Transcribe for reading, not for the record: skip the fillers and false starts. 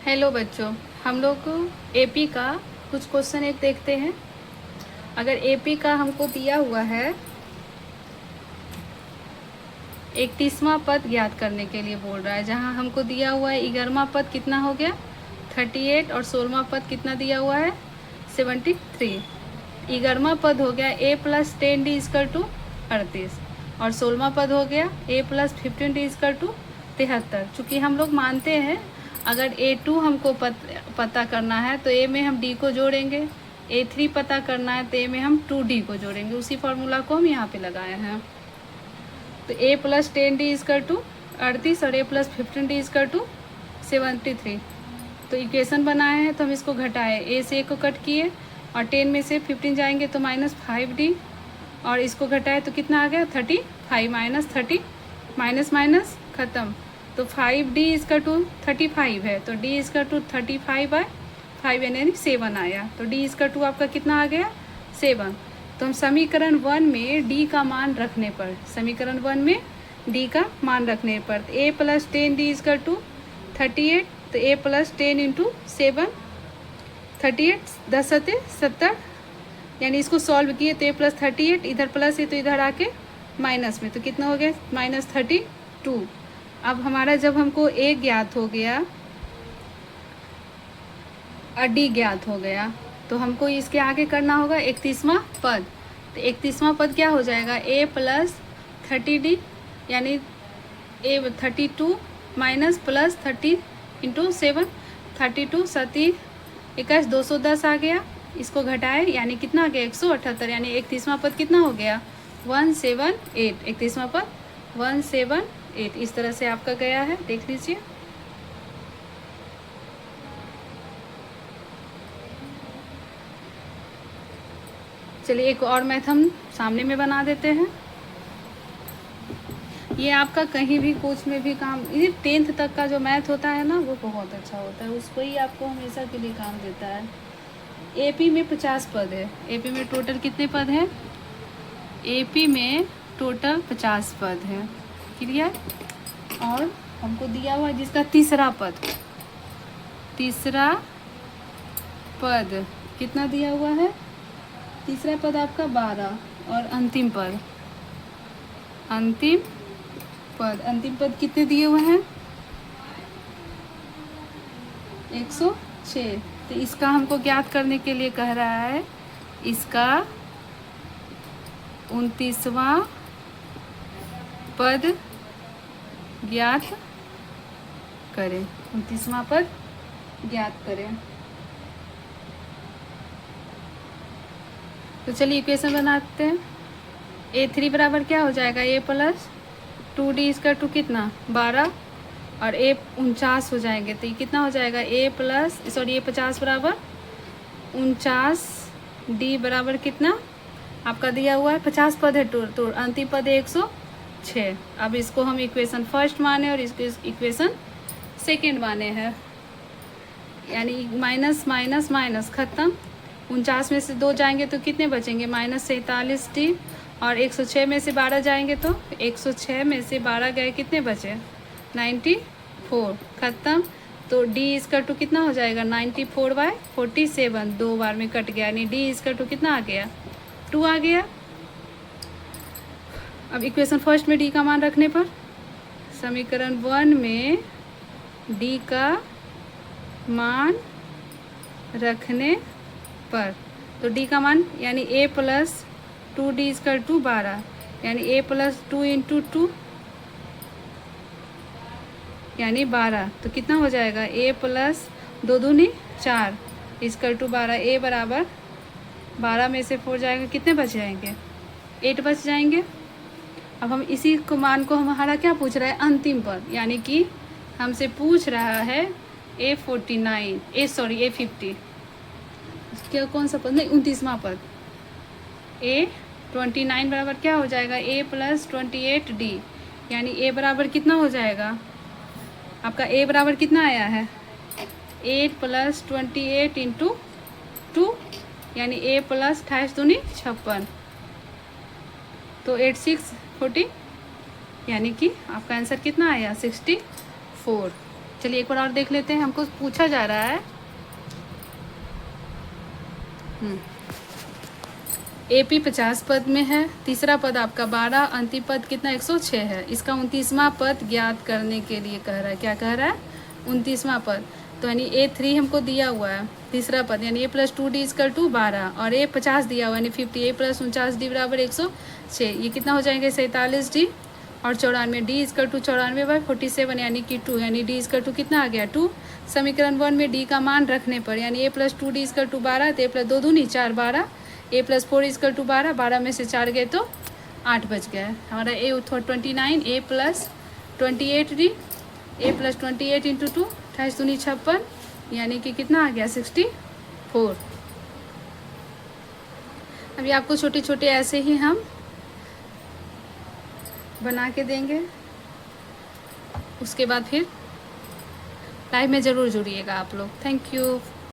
Hello बच्चों, हम लोग एपी का कुछ क्वेश्चन एक देखते हैं। अगर एपी का हमको दिया हुआ है 31वां पद ज्ञात करने के लिए बोल रहा है, जहां हमको दिया हुआ है 11वां पद कितना हो गया 38 और 16वां पद कितना दिया हुआ है 73। 11वां पद हो गया a plus 10d is equal to 38 और 16वां पद हो गया a plus 15d is equal to 73। चूँकि हम लोग मानते हैं अगर A2 हमको पता करना है तो A में हम D को जोड़ेंगे, A3 पता करना है तो A में हम 2D को जोड़ेंगे। उसी फार्मूला को हम यहाँ पे लगाए हैं। तो A plus 10D is equal to 38 और A plus 15D is equal to 73। तो इक्वेशन बनाए हैं तो हम इसको घटाए, A से A को कट किए और 10 में से 15 जाएंगे तो -5D और इसको घटाए तो कितना आ गया 35 -30 माइनस ख़त्म। तो 5D इसका टू 35 है तो D इसका टू 35/5 यानी 7 आया। तो D इसका टू आपका कितना आ गया 7। तो हम समीकरण 1 में D का मान रखने पर A प्लस 10D इसका टू 38 तो A प्लस 10 इंटू 7 38 10 सत्ते 70 यानी इसको सॉल्व किए तो A प्लस 38 इधर प्लस है तो इधर आके माइनस में तो कितना हो गया -32। अब हमारा जब हमको A ज्ञात हो गया और D ज्ञात हो गया तो हमको इसके आगे करना होगा 31वां पद। तो 31वां पद क्या हो जाएगा A प्लस 30D यानी A 32 माइनस प्लस 30 इंटू 7 32 7 21 210 आ गया। इसको घटाए यानी कितना आ गया 178 यानी 31वां पद कितना हो गया 178। 31वां पद 178 इस तरह से आपका गया है, देख लीजिए। चलिए एक और मैथ हम सामने में बना देते हैं। ये आपका कहीं भी कुछ में भी काम, ये 10th तक का जो मैथ होता है ना वो बहुत अच्छा होता है, उसको ही आपको हमेशा के लिए काम देता है। एपी में 50 पद है। एपी में टोटल कितने पद हैं एपी में टोटल 50 पद है, क्लियर। और हमको दिया हुआ है जिसका तीसरा पद कितना दिया हुआ है, तीसरा पद आपका 12 और अंतिम पद कितने दिए हुए हैं 106। तो इसका हमको ज्ञात करने के लिए कह रहा है इसका 29वां पद ज्ञात करें। 29वां पद ज्ञात करें। तो चलिए इक्वेशन बनाते हैं। A3 बराबर क्या हो जाएगा A प्लस 2D इसका टू कितना 12 और A 49 हो जाएंगे तो ये कितना हो जाएगा A प्लस सॉरी A 50 बराबर 49D बराबर कितना आपका दिया हुआ है 50 पद है तो अंतिम पद है 106। अब इसको हम इक्वेशन फर्स्ट माने और इसको इक्वेशन सेकेंड माने हैं, यानी माइनस माइनस माइनस ख़त्म। 49 में से 2 जाएंगे तो कितने बचेंगे -47D और 106 में से 12 जाएंगे तो 106 में से 12 गए कितने बचे 94 ख़त्म। तो D इसका टू कितना हो जाएगा 94/47 2 बार में कट गया यानी D इसका टू कितना आ गया 2 आ गया। अब इक्वेशन फर्स्ट में D का मान रखने पर समीकरण 1 में D का मान रखने पर तो D का मान यानी A प्लस 2D इसका टू 12 यानी A प्लस 2 इंटू 2 यानी 12 तो कितना हो जाएगा A प्लस 2 दूनी 4 इसका टू 12 A बराबर 12 में से 4 जाएगा कितने बच जाएंगे 8 बच जाएंगे। अब हम इसी को मान को हमारा क्या पूछ रहा है अंतिम पद, यानी कि हमसे पूछ रहा है A50 क्या कौन सा पद नहीं 29वां पद A29 बराबर क्या हो जाएगा A प्लस 28D यानी A बराबर कितना हो जाएगा आपका A बराबर कितना आया है 8 प्लस 28 इंटू 2 यानी A प्लस 28 दूनी 56 तो 86 40 यानी कि आपका आंसर कितना आया 64। चलिए एक बार और देख लेते हैं, हमको पूछा जा रहा है AP 50 पद में है, तीसरा पद आपका 12, अंतिम पद कितना 106 है। इसका 29वां पद ज्ञात करने के लिए कह रहा है, क्या कह रहा है 29वां पद। तो यानी A3 हमको दिया हुआ है, तीसरा पद यानी A + 2D = 12 और A 50 दिया हुआ है यानी 50, A + 49D = 106। ये कितना हो जाएंगे 47D और 94, D = 94/47 यानी कि 2, यानी D = कितना आ गया 2। समीकरण 1 में D का मान रखने पर यानी A + 2D = 12, तो A + 2 दूनी 4 12, A + 4 = 12, 12 में से 4 गए तो 8 बच गया हमारा। A 29, A + 28D, A + 28 × 2, 28 दूनी 56 यानी कि कितना आ गया 64। अभी आपको छोटे छोटे ऐसे ही हम बना के देंगे, उसके बाद फिर लाइव में ज़रूर जुड़िएगा आप लोग। Thank you.